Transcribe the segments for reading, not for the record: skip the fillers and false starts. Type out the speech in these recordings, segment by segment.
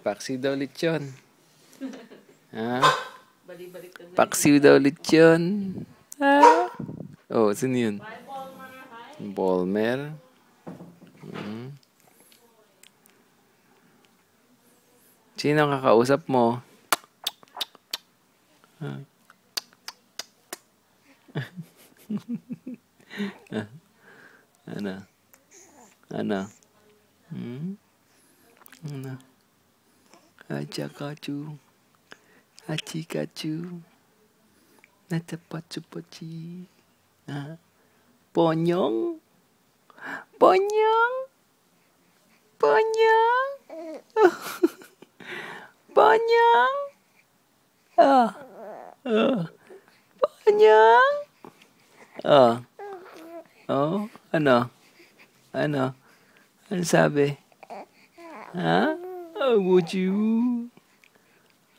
Paksiw daw lechon. Ha? Balik-balik na. Paksiw daw lechon. Ha? Oh, sino yun? Bolmer. Sino ang kakausap mo? Ano? Ano? Ano? Achakachu. Achikachu. Nachapachupachi. Ponyong. Ponyong. Ponyong. Ponyong. Ponyong. Oh, ano? Ano? Ano sabi? Ha? Oh, would you?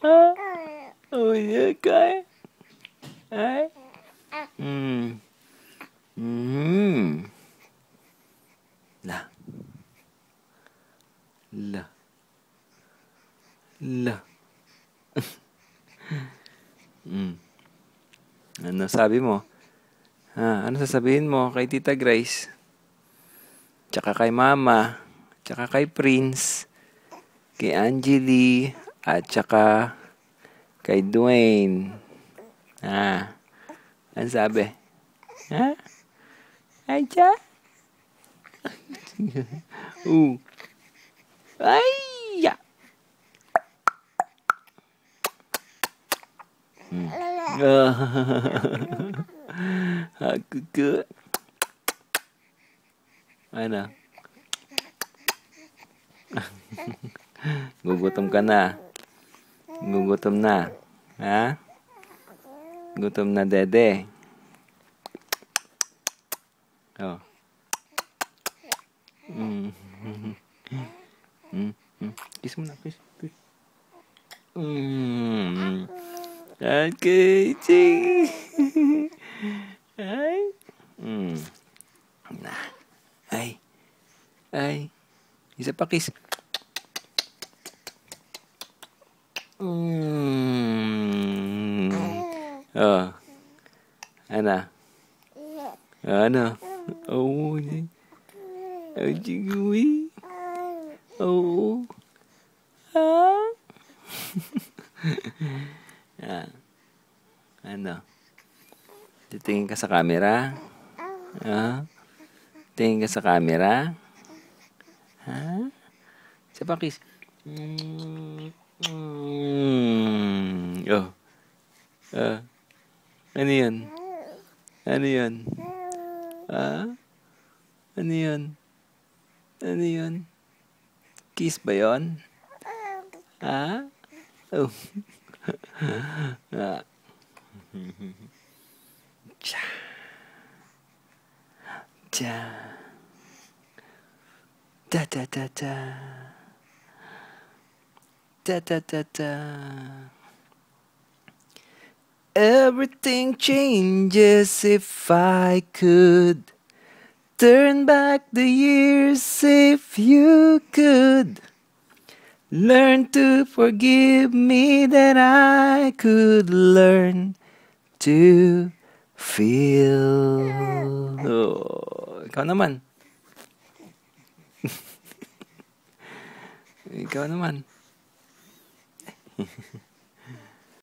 Ha? Oh, yeah, kay? Ay? La. La. La. Ano sabi mo? Ano sasabihin mo kay Tita Grace? Tsaka kay Mama? Tsaka kay Prince? Kay Angeli? At tsaka kay Dwayne? Ano sabi? Ha? Ay, tsa? Ay, ya! Good. Ano? Gugutom ka na. Gugutom na. Ha? Gutom na, dede. Oh. Kiss mo na, kiss. Okay, ching. Ay. Ay. Ay. Isa pa kiss. Oh. Ano? Ano? Oh. Ay, chiguwi. Oh. Ha? Ano? Titingin ka sa camera? Tingin ka sa camera? Ha? Isa pa kiss. Oh. Ano yun? Ano yun? Ano yun? Ano yun? Kiss ba yun? Ha? Oh. Cha. Cha. Da da da da. Da da da da. Everything changes if I could turn back the years if you could. Learn to forgive me that I could learn to feel. Oh, ikaw naman. Ikaw naman.